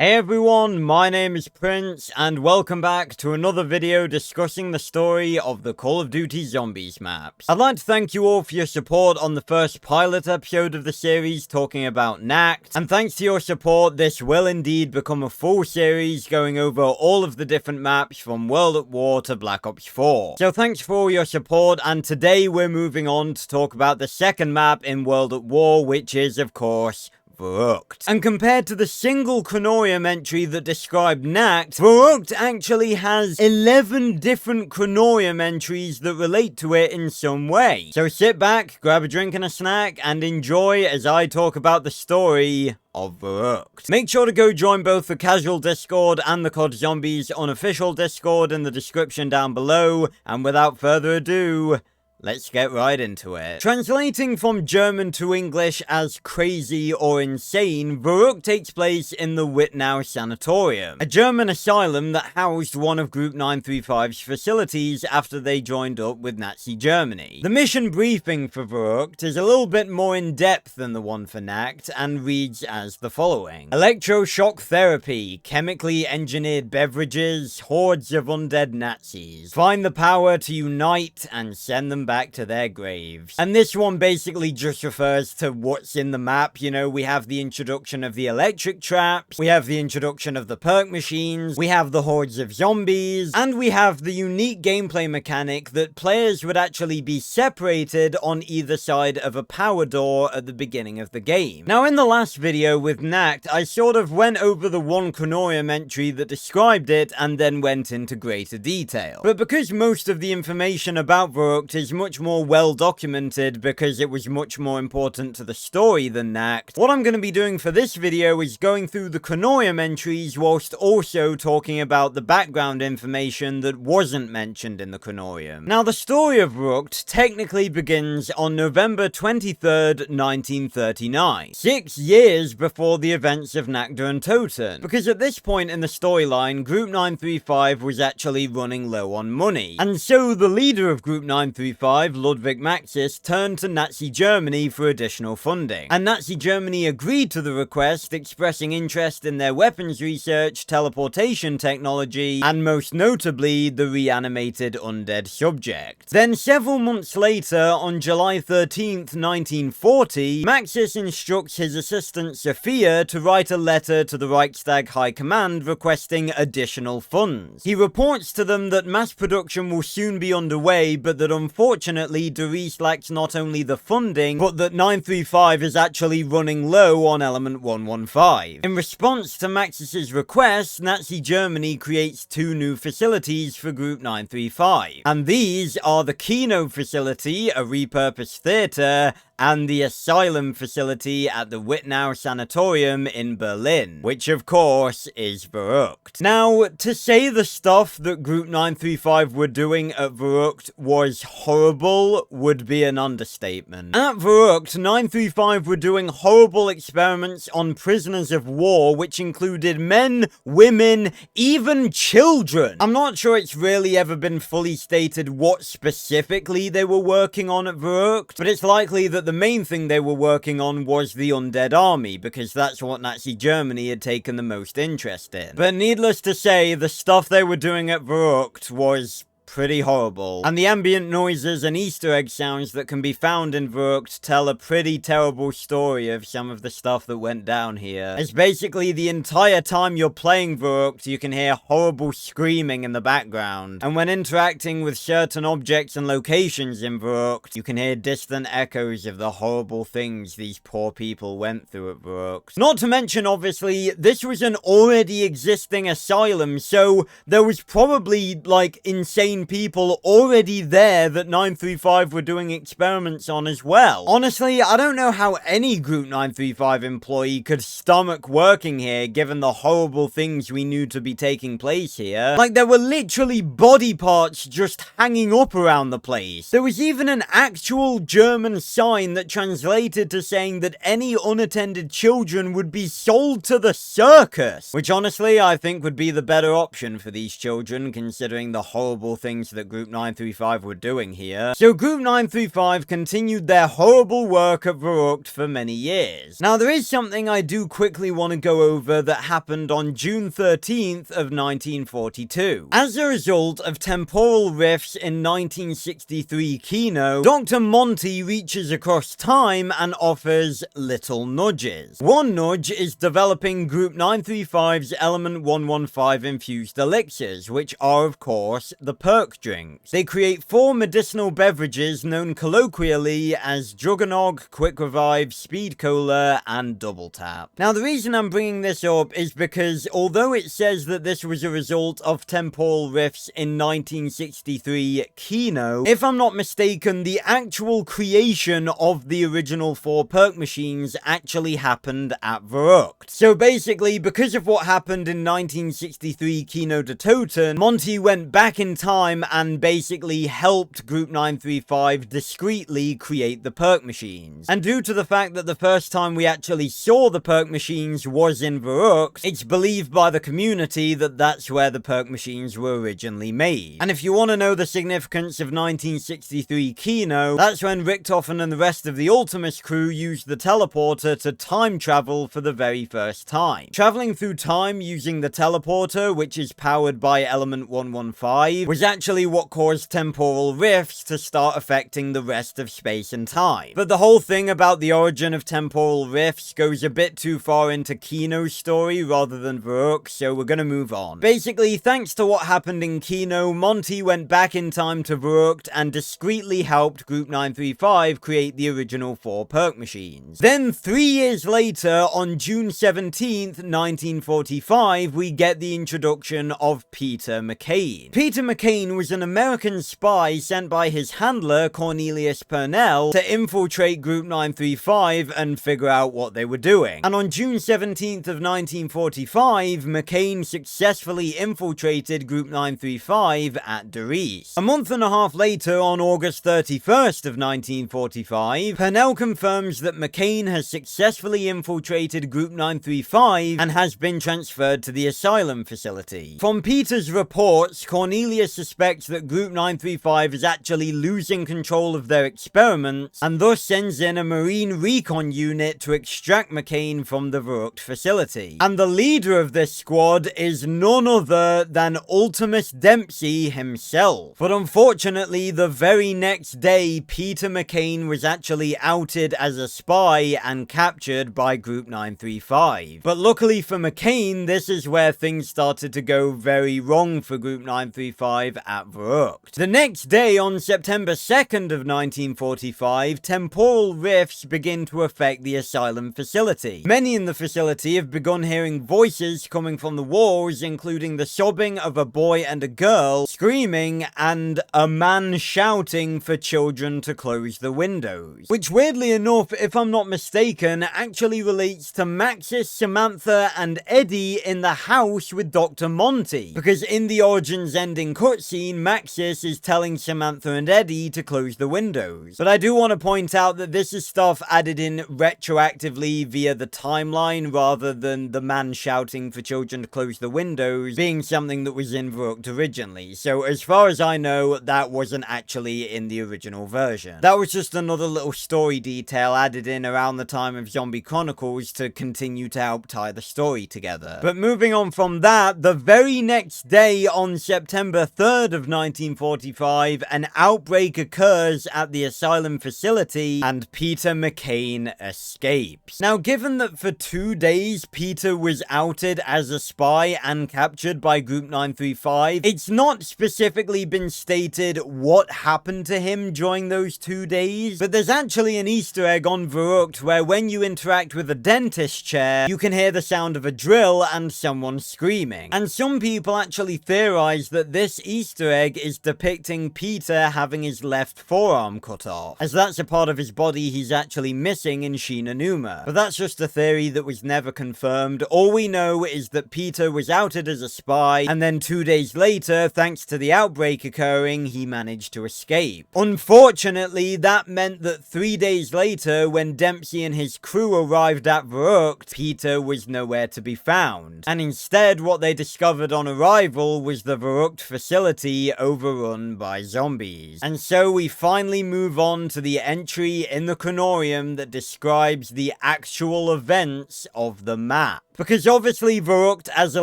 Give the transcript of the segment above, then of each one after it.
Hey everyone, my name is Prince, and welcome back to another video discussing the story of the Call of Duty Zombies maps. I'd like to thank you all for your support on the first pilot episode of the series talking about Nacht, and thanks to your support, this will indeed become a full series going over all of the different maps from World at War to Black Ops 4. So thanks for all your support, and today we're moving on to talk about the second map in World at War, which is, of course, Verruckt. And compared to the single Chronorium entry that described Nacht, Verruckt actually has 11 different Chronorium entries that relate to it in some way. So sit back, grab a drink and a snack, and enjoy as I talk about the story of Verruckt. Make sure to go join both the casual Discord and the COD Zombies unofficial Discord in the description down below, and without further ado, let's get right into it. Translating from German to English as crazy or insane, Verruckt takes place in the Wittenau Sanatorium, a German asylum that housed one of Group 935's facilities after they joined up with Nazi Germany. The mission briefing for Verruckt is a little bit more in-depth than the one for Nacht and reads as the following. Electroshock therapy, chemically engineered beverages, hordes of undead Nazis. Find the power to unite and send them back to their graves. And this one basically just refers to what's in the map. You know, we have the introduction of the electric traps, we have the introduction of the perk machines, we have the hordes of zombies, and we have the unique gameplay mechanic that players would actually be separated on either side of a power door at the beginning of the game. Now, in the last video with Nacht, I sort of went over the one Chronorium entry that described it and then went into greater detail. But because most of the information about Verruckt is much more well documented because it was much more important to the story than Nacht, what I'm going to be doing for this video is going through the Chronorium entries whilst also talking about the background information that wasn't mentioned in the Chronorium. Now, the story of Verruckt technically begins on November 23rd, 1939, 6 years before the events of Nacht und Toten, because at this point in the storyline, Group 935 was actually running low on money, and so the leader of Group 935, Ludwig Maxis, turned to Nazi Germany for additional funding, and Nazi Germany agreed to the request, expressing interest in their weapons research, teleportation technology, and most notably, the reanimated undead subject. Then several months later, on July 13th, 1940, Maxis instructs his assistant Sophia to write a letter to the Reichstag High Command requesting additional funds. He reports to them that mass production will soon be underway, but that unfortunately, Doris lacks not only the funding, but that 935 is actually running low on element 115. In response to Maxis' request, Nazi Germany creates 2 new facilities for Group 935. And these are the Kino facility, a repurposed theater, and the Asylum facility at the Wittenau Sanatorium in Berlin, which of course is Verruckt. Now, to say the stuff that Group 935 were doing at Verruckt was horrible would be an understatement. At Verruckt, 935 were doing horrible experiments on prisoners of war, which included men, women, even children. I'm not sure it's really ever been fully stated what specifically they were working on at Verruckt, but it's likely that the main thing they were working on was the undead army, because that's what Nazi Germany had taken the most interest in. But needless to say, the stuff they were doing at Verruckt was pretty horrible, and the ambient noises and Easter egg sounds that can be found in Verruckt tell a pretty terrible story of some of the stuff that went down here. It's basically the entire time you're playing Verruckt, you can hear horrible screaming in the background, and when interacting with certain objects and locations in Verruckt, you can hear distant echoes of the horrible things these poor people went through at Verruckt. Not to mention, obviously, this was an already existing asylum, so there was probably, like, insane people already there that 935 were doing experiments on as well. Honestly, I don't know how any Group 935 employee could stomach working here given the horrible things we knew to be taking place here. Like, there were literally body parts just hanging up around the place. There was even an actual German sign that translated to saying that any unattended children would be sold to the circus, which honestly I think would be the better option for these children considering the horrible things things that Group 935 were doing here. So Group 935 continued their horrible work at Verruckt for many years. Now there is something I do quickly want to go over that happened on June 13th of 1942. As a result of temporal rifts in 1963 Kino, Dr. Monty reaches across time and offers little nudges. One nudge is developing Group 935's Element 115 infused elixirs, which are of course the Perk drinks. They create 4 medicinal beverages known colloquially as Juggernog, Quick Revive, Speed Cola, and Double Tap. Now the reason I'm bringing this up is because although it says that this was a result of temporal rifts in 1963 Kino, if I'm not mistaken, the actual creation of the original 4 Perk machines actually happened at Verruckt. So basically, because of what happened in 1963 Kino de Toten, Monty went back in time and basically helped Group 935 discreetly create the Perk machines. And due to the fact that the first time we actually saw the Perk machines was in Verruckt, it's believed by the community that that's where the Perk machines were originally made. And if you want to know the significance of 1963 Kino, that's when Richtofen and the rest of the Ultimus crew used the teleporter to time travel for the very first time. Traveling through time using the teleporter, which is powered by Element 115, was actually what caused temporal rifts to start affecting the rest of space and time. But the whole thing about the origin of temporal rifts goes a bit too far into Kino's story rather than Verruckt, so we're gonna move on. Basically, thanks to what happened in Kino, Monty went back in time to Verruckt and discreetly helped Group 935 create the original 4 Perk machines. Then 3 years later, on June 17th, 1945, we get the introduction of Peter McCain. Peter McCain was an American spy sent by his handler, Cornelius Purnell, to infiltrate Group 935 and figure out what they were doing. And on June 17th of 1945, McCain successfully infiltrated Group 935 at Derice. A month and a half later, on August 31st of 1945, Purnell confirms that McCain has successfully infiltrated Group 935 and has been transferred to the Asylum facility. From Peter's reports, Cornelius suspects that Group 935 is actually losing control of their experiments and thus sends in a Marine recon unit to extract McCain from the Verruckt facility. And the leader of this squad is none other than Ultimus Dempsey himself. But unfortunately, the very next day, Peter McCain was actually outed as a spy and captured by Group 935. But luckily for McCain, this is where things started to go very wrong for Group 935 at Verruckt. The next day, on September 2nd of 1945, temporal rifts begin to affect the Asylum facility. Many in the facility have begun hearing voices coming from the walls, including the sobbing of a boy and a girl, screaming, and a man shouting for children to close the windows. Which, weirdly enough, if I'm not mistaken, actually relates to Maxis, Samantha, and Eddie in the house with Dr. Monty. Because in the Origins ending cutscene, Maxis is telling Samantha and Eddie to close the windows. But I do want to point out that this is stuff added in retroactively via the timeline rather than the man shouting for children to close the windows being something that was in Verruckt originally. So as far as I know, that wasn't actually in the original version. That was just another little story detail added in around the time of Zombie Chronicles to continue to help tie the story together. But moving on from that, the very next day on September 3rd of 1945, an outbreak occurs at the Asylum facility and Peter McCain escapes. Now, given that for 2 days Peter was outed as a spy and captured by Group 935, it's not specifically been stated what happened to him during those 2 days, but there's actually an Easter egg on Verruckt where when you interact with a dentist chair, you can hear the sound of a drill and someone screaming. And some people actually theorize that this Easter egg is depicting Peter having his left forearm cut off, as that's a part of his body he's actually missing in Shinonuma. But that's just a theory that was never confirmed. All we know is that Peter was outed as a spy, and then 2 days later, thanks to the outbreak occurring, he managed to escape. Unfortunately, that meant that 3 days later, when Dempsey and his crew arrived at Verruckt, Peter was nowhere to be found. And instead, what they discovered on arrival was the Verruckt facility facility overrun by zombies. And so we finally move on to the entry in the Chronorium that describes the actual events of the map. Because obviously Verruckt as a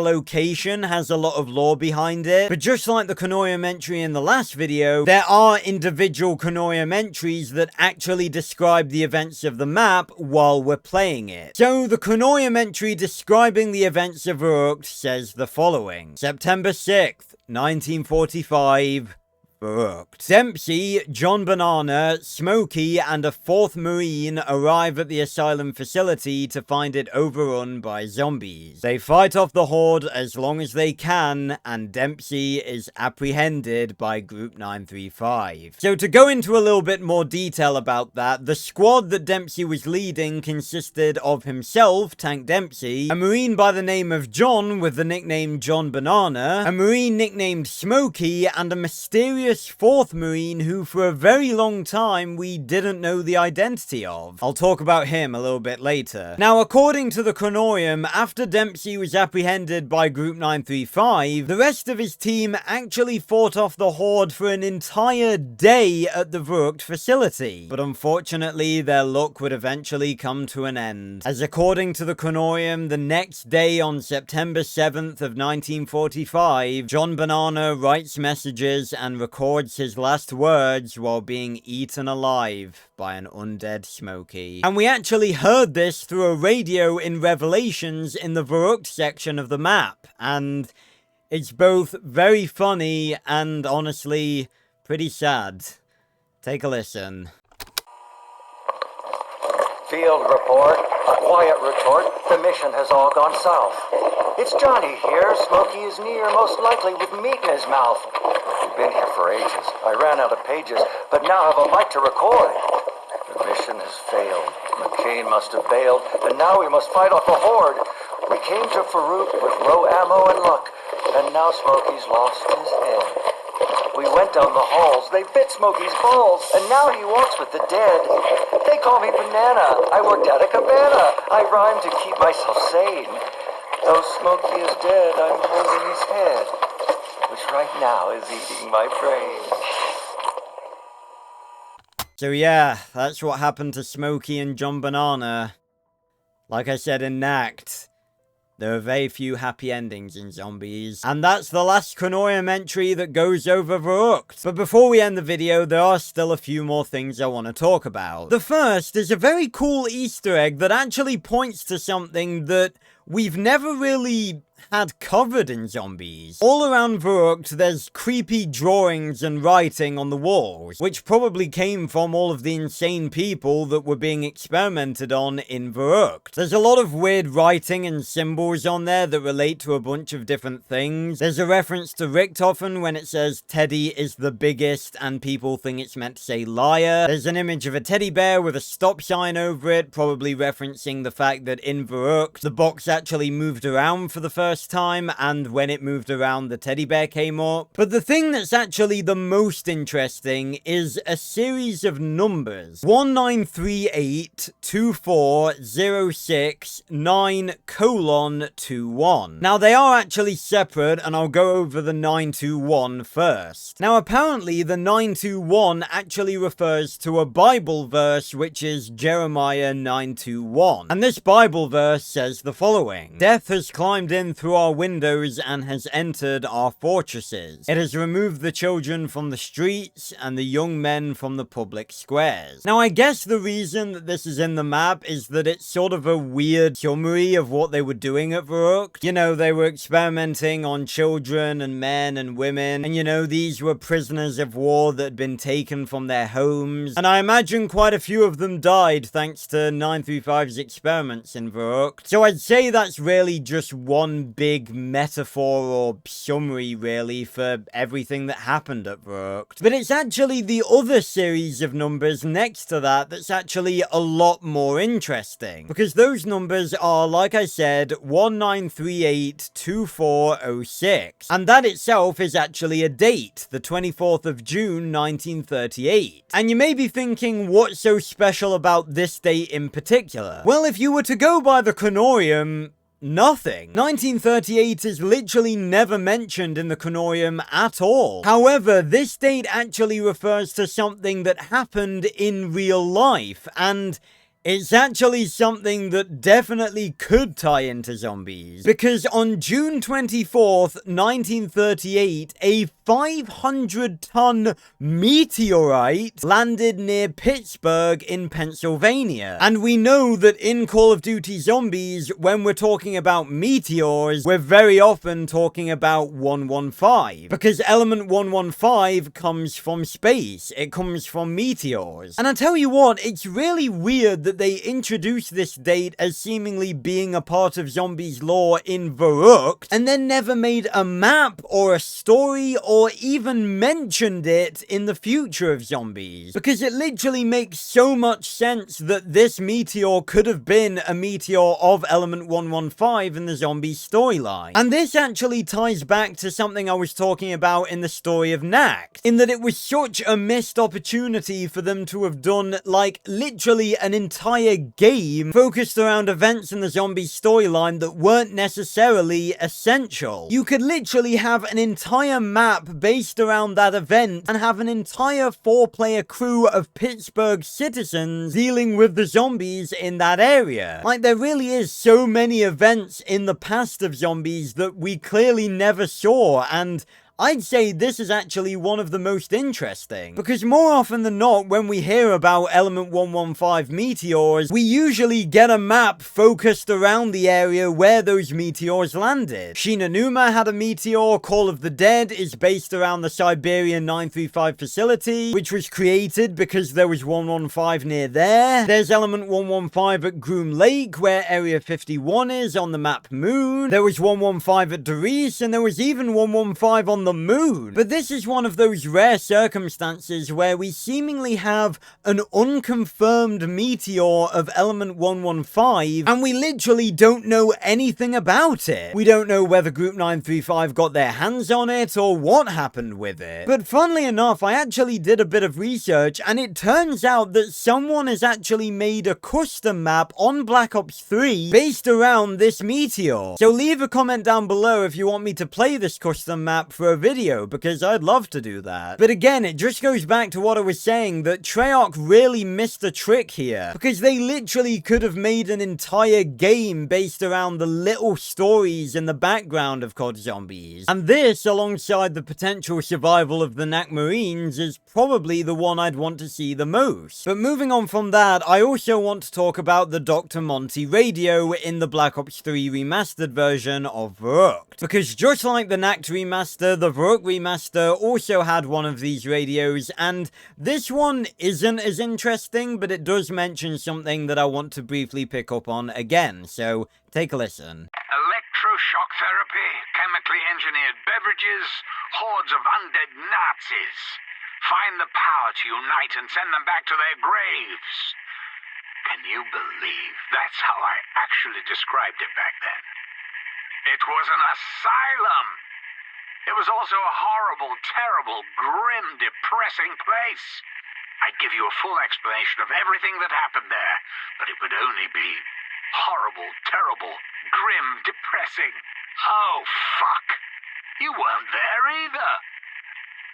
location has a lot of lore behind it, but just like the Chronorium entry in the last video, there are individual Chronorium entries that actually describe the events of the map while we're playing it. So the Chronorium entry describing the events of Verruckt says the following: September 6th, 1945, Verruckt. Dempsey, John Banana, Smokey, and a fourth Marine arrive at the Asylum facility to find it overrun by zombies. They fight off the horde as long as they can, and Dempsey is apprehended by Group 935. So to go into a little bit more detail about that, the squad that Dempsey was leading consisted of himself, Tank Dempsey, a Marine by the name of John with the nickname John Banana, a Marine nicknamed Smokey, and a mysterious fourth Marine who for a very long time we didn't know the identity of. I'll talk about him a little bit later. Now, according to the Chronorium, after Dempsey was apprehended by Group 935, the rest of his team actually fought off the horde for an entire day at the Verruckt facility. But unfortunately, their luck would eventually come to an end, as according to the Chronorium, the next day on September 7th of 1945, John Banana writes messages and records his last words while being eaten alive by an undead Smokey. And we actually heard this through a radio in Revelations in the Verruckt section of the map, and it's both very funny and honestly pretty sad. Take a listen. Field report. A quiet retort. The mission has all gone south. It's Johnny here. Smokey is near, most likely with meat in his mouth. We've been here for ages. I ran out of pages, but now have a mic to record. The mission has failed. McCain must have bailed, and now we must fight off the horde. We came to Verruckt with low ammo and luck, and now Smokey's lost his head. We went down the halls, they bit Smokey's balls, and now he walks with the dead. They call me Banana, I worked at a cabana. I rhyme to keep myself sane. Though Smokey is dead, I'm holding his head, which right now is eating my brain. So yeah, that's what happened to Smokey and John Banana. Like I said in Nact, there are very few happy endings in zombies. And that's the last Chronorium entry that goes over Verruckt. But before we end the video, there are still a few more things I want to talk about. The first is a very cool Easter egg that actually points to something that we've never really had covered in zombies. All around Verruckt, there's creepy drawings and writing on the walls, which probably came from all of the insane people that were being experimented on in Verruckt. There's a lot of weird writing and symbols on there that relate to a bunch of different things. There's a reference to Richthofen when it says Teddy is the biggest and people think it's meant to say liar. There's an image of a teddy bear with a stop sign over it, probably referencing the fact that in Verruckt, the box actually moved around for the first time, and when it moved around, the teddy bear came up. But the thing that's actually the most interesting is a series of numbers. 19382406 Now, they are actually separate, and I'll go over the 921 first. Now, apparently, the 921 actually refers to a Bible verse, which is Jeremiah 9:21. And this Bible verse says the following: Death has climbed in through our windows and has entered our fortresses. It has removed the children from the streets and the young men from the public squares. Now, I guess the reason that this is in the map is that it's sort of a weird summary of what they were doing at Verruckt. You know, they were experimenting on children and men and women, and you know, these were prisoners of war that had been taken from their homes, and I imagine quite a few of them died thanks to 935's experiments in Verruckt. So I'd say that's really just one big metaphor or summary really for everything that happened at Verruckt. But it's actually the other series of numbers next to that that's actually a lot more interesting, because those numbers are, like I said, 19382406, and that itself is actually a date, the 24th of June 1938. And you may be thinking, what's so special about this date in particular? Well, if you were to go by the Chronorium, nothing. 1938 is literally never mentioned in the Canorium at all. However, this date actually refers to something that happened in real life, and it's actually something that definitely could tie into zombies. Because on June 24th, 1938, a 500-ton meteorite landed near Pittsburgh in Pennsylvania. And we know that in Call of Duty Zombies, when we're talking about meteors, we're very often talking about 115. Because element 115 comes from space. It comes from meteors. And I tell you what, it's really weird that they introduced this date as seemingly being a part of zombies lore in Verruckt, and then never made a map or a story or even mentioned it in the future of zombies. Because it literally makes so much sense that this meteor could have been a meteor of element 115 in the zombie storyline. And this actually ties back to something I was talking about in the story of Nact, in that it was such a missed opportunity for them to have done, like, literally an entire game focused around events in the zombie storyline that weren't necessarily essential. You could literally have an entire map based around that event and have an entire 4-player crew of Pittsburgh citizens dealing with the zombies in that area. Like, there really is so many events in the past of zombies that we clearly never saw, and I'd say this is actually one of the most interesting, because more often than not, when we hear about element 115 meteors, we usually get a map focused around the area where those meteors landed. Shinonuma had a meteor, Call of the Dead is based around the Siberian 935 facility, which was created because there was 115 near there. There's element 115 at Groom Lake, where Area 51 is on the map Moon. There was 115 at Derice, and there was even 115 on the moon. But this is one of those rare circumstances where we seemingly have an unconfirmed meteor of element 115, and we literally don't know anything about it. We don't know whether Group 935 got their hands on it or what happened with it. But funnily enough, I actually did a bit of research, and it turns out that someone has actually made a custom map on Black Ops 3 based around this meteor. So leave a comment down below if you want me to play this custom map for a video, because I'd love to do that. But again, it just goes back to what I was saying, that Treyarch really missed a trick here, because they literally could have made an entire game based around the little stories in the background of COD Zombies. And this, alongside the potential survival of the Nact Marines, is probably the one I'd want to see the most. But moving on from that, I also want to talk about the Dr. Monty radio in the Black Ops 3 remastered version of Verruckt. Because just like the Nact remaster, the Verruckt remaster also had one of these radios, and this one isn't as interesting, but it does mention something that I want to briefly pick up on again, so take a listen. Electroshock therapy, chemically engineered beverages, hordes of undead Nazis. Find the power to unite and send them back to their graves. Can you believe that's how I actually described it back then? It was an asylum. It was also a horrible, terrible, grim, depressing place. I'd give you a full explanation of everything that happened there, but it would only be horrible, terrible, grim, depressing. Oh, fuck. You weren't there either.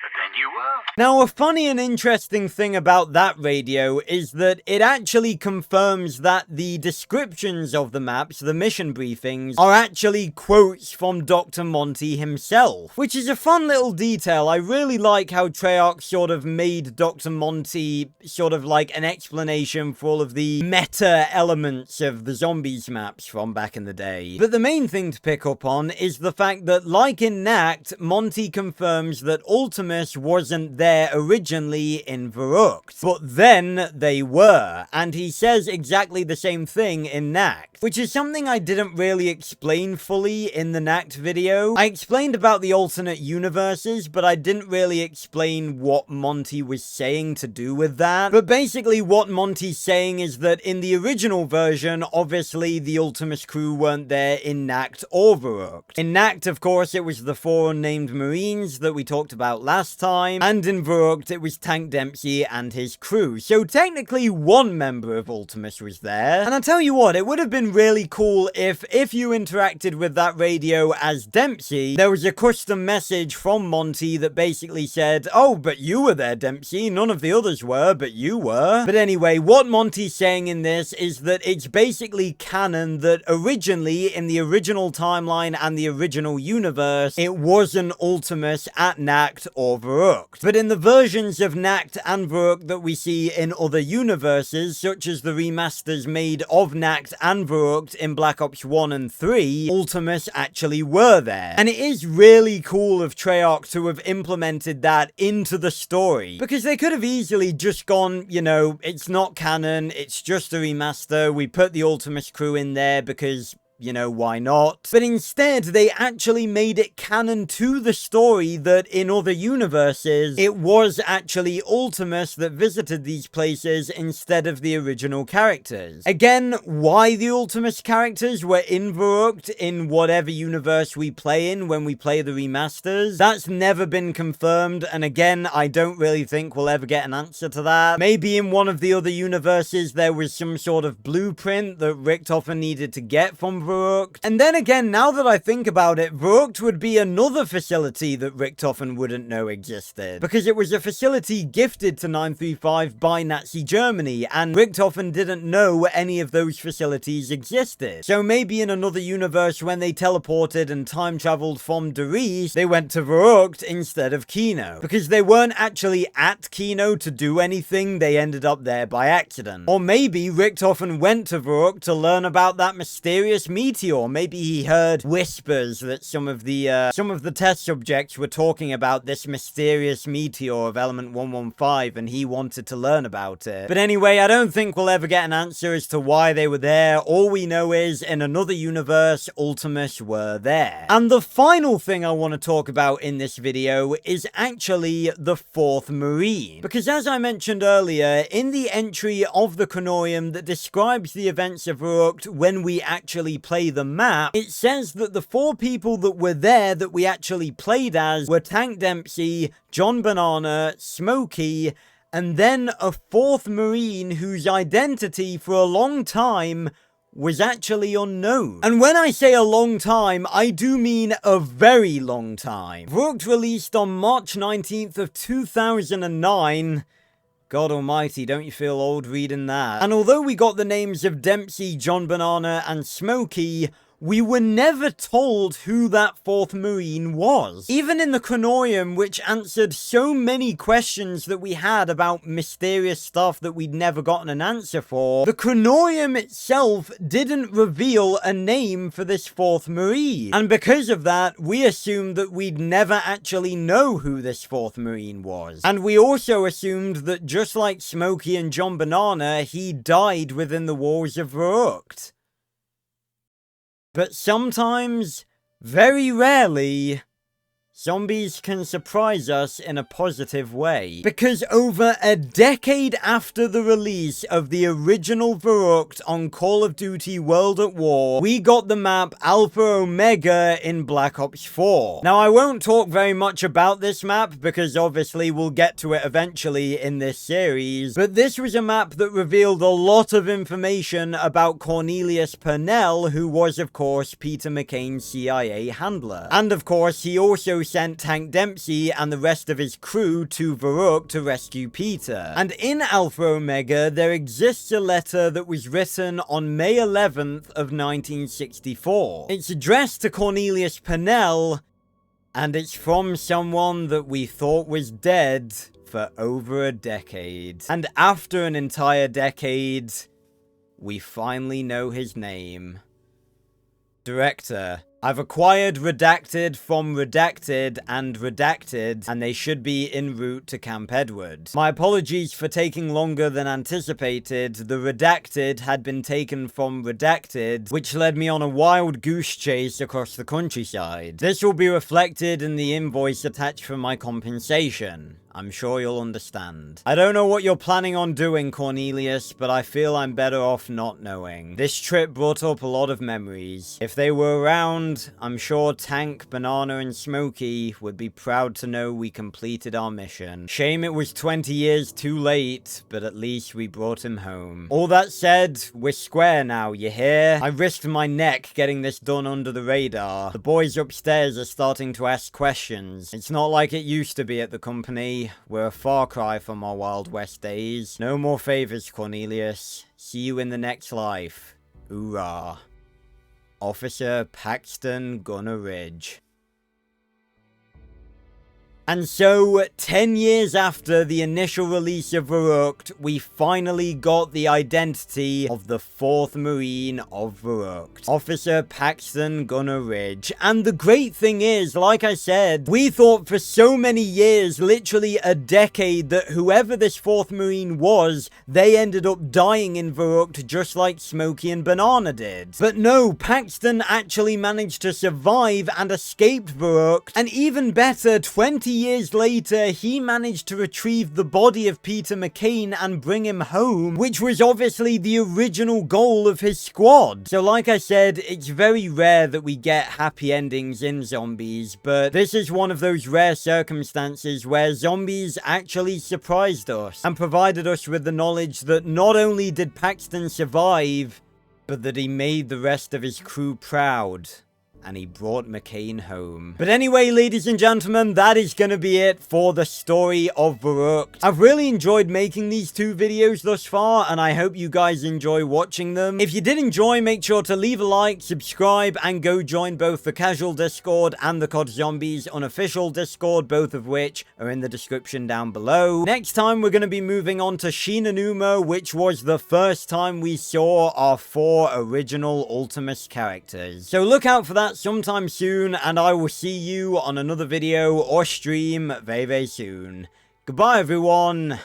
But then you were. Now, a funny and interesting thing about that radio is that it actually confirms that the descriptions of the maps, the mission briefings, are actually quotes from Dr. Monty himself, which is a fun little detail. I really like how Treyarch sort of made Dr. Monty sort of like an explanation for all of the meta elements of the zombies maps from back in the day. But the main thing to pick up on is the fact that, like in Nact, Monty confirms that Ultimate wasn't there originally in Verruckt, but then they were, and he says exactly the same thing in Nact, which is something I didn't really explain fully in the Nact video. I explained about the alternate universes, but I didn't really explain what Monty was saying to do with that. But basically what Monty's saying is that in the original version, obviously the Ultimus crew weren't there in Nact or Verruckt. In Nact, of course, it was the 4 unnamed Marines that we talked about last last time, and in Verruckt it was Tank Dempsey and his crew. So technically one member of Ultimus was there. And I tell you what, it would have been really cool if you interacted with that radio as Dempsey, there was a custom message from Monty that basically said, oh, but you were there, Dempsey, none of the others were, but you were. But anyway, what Monty's saying in this is that it's basically canon that originally, in the original timeline and the original universe, it wasn't Ultimus at Nacht or Verruckt. But in the versions of Nacht and Verruckt that we see in other universes, such as the remasters made of Nacht and Verruckt in Black Ops 1 and 3, Ultimus actually were there. And it is really cool of Treyarch to have implemented that into the story, because they could have easily just gone, you know, it's not canon, it's just a remaster, we put the Ultimus crew in there because, you know, why not? But instead, they actually made it canon to the story that in other universes, it was actually Ultimus that visited these places instead of the original characters. Again, why the Ultimus characters were in Verruckt in whatever universe we play in when we play the remasters, that's never been confirmed, and again, I don't really think we'll ever get an answer to that. Maybe in one of the other universes, there was some sort of blueprint that Richtofen needed to get from Verruckt. And then again, now that I think about it, Verruckt would be another facility that Richtofen wouldn't know existed, because it was a facility gifted to 935 by Nazi Germany, and Richtofen didn't know any of those facilities existed. So maybe in another universe, when they teleported and time traveled from Derice, they went to Verruckt instead of Kino, because they weren't actually at Kino to do anything, they ended up there by accident. Or maybe Richtofen went to Verruckt to learn about that mysterious meteor. Maybe he heard whispers that some of the test subjects were talking about this mysterious meteor of element 115, and he wanted to learn about it. But anyway, I don't think we'll ever get an answer as to why they were there. All we know is, in another universe, Ultimus were there. And the final thing I want to talk about in this video is actually the 4th Marine. Because as I mentioned earlier, in the entry of the Chronorium that describes the events of Verruckt when we actually play the map, it says that the 4 people that were there that we actually played as were Tank Dempsey, John Banana, Smokey, and then a 4th Marine whose identity for a long time was actually unknown. And when I say a long time, I do mean a very long time. Verruckt released on March 19th of 2009. God almighty, don't you feel old reading that? And although we got the names of Dempsey, John Banana, and Smokey, we were never told who that 4th Marine was. Even in the Chronorium, which answered so many questions that we had about mysterious stuff that we'd never gotten an answer for, the Chronorium itself didn't reveal a name for this 4th Marine. And because of that, we assumed that we'd never actually know who this 4th Marine was. And we also assumed that just like Smokey and John Banana, he died within the walls of Verruckt. But sometimes, very rarely, zombies can surprise us in a positive way. Because over a decade after the release of the original Verruckt on Call of Duty World at War, we got the map Alpha Omega in Black Ops 4. Now, I won't talk very much about this map, because obviously we'll get to it eventually in this series, but this was a map that revealed a lot of information about Cornelius Purnell, who was, of course, Peter McCain's CIA handler. And, of course, he also sent Tank Dempsey and the rest of his crew to Verruckt to rescue Peter. And in Alpha Omega, there exists a letter that was written on May 11th of 1964. It's addressed to Cornelius Purnell, and it's from someone that we thought was dead for over a decade. And after an entire decade, we finally know his name. Director. I've acquired Redacted from Redacted and Redacted, and they should be en route to Camp Edward. My apologies for taking longer than anticipated. The Redacted had been taken from Redacted, which led me on a wild goose chase across the countryside. This will be reflected in the invoice attached for my compensation. I'm sure you'll understand. I don't know what you're planning on doing, Cornelius, but I feel I'm better off not knowing. This trip brought up a lot of memories. If they were around, end, I'm sure Tank, Banana, and Smokey would be proud to know we completed our mission. Shame it was 20 years too late, but at least we brought him home. All that said, we're square now, you hear? I risked my neck getting this done under the radar. The boys upstairs are starting to ask questions. It's not like it used to be at the company. We're a far cry from our Wild West days. No more favors, Cornelius. See you in the next life. Hoorah. Officer Paxton Gunner Ridge. And so, 10 years after the initial release of Verruckt, we finally got the identity of the 4th Marine of Verruckt. Officer Paxton Gunner Ridge. And the great thing is, like I said, we thought for so many years, literally a decade, that whoever this 4th Marine was, they ended up dying in Verruckt just like Smokey and Banana did. But no, Paxton actually managed to survive and escaped Verruckt, and even better, 20 years later, he managed to retrieve the body of Peter McCain and bring him home, which was obviously the original goal of his squad. So like I said, it's very rare that we get happy endings in zombies, but this is one of those rare circumstances where zombies actually surprised us and provided us with the knowledge that not only did Paxton survive, but that he made the rest of his crew proud. And he brought McCain home. But anyway, ladies and gentlemen, that is going to be it for the story of Verruckt. I've really enjoyed making these 2 videos thus far, and I hope you guys enjoy watching them. If you did enjoy, make sure to leave a like, subscribe, and go join both the Casual Discord and the COD Zombies unofficial Discord, both of which are in the description down below. Next time, we're going to be moving on to Shinanuma, which was the first time we saw our 4 original Ultimus characters. So look out for that sometime soon, and I will see you on another video or stream very, very soon. Goodbye, everyone.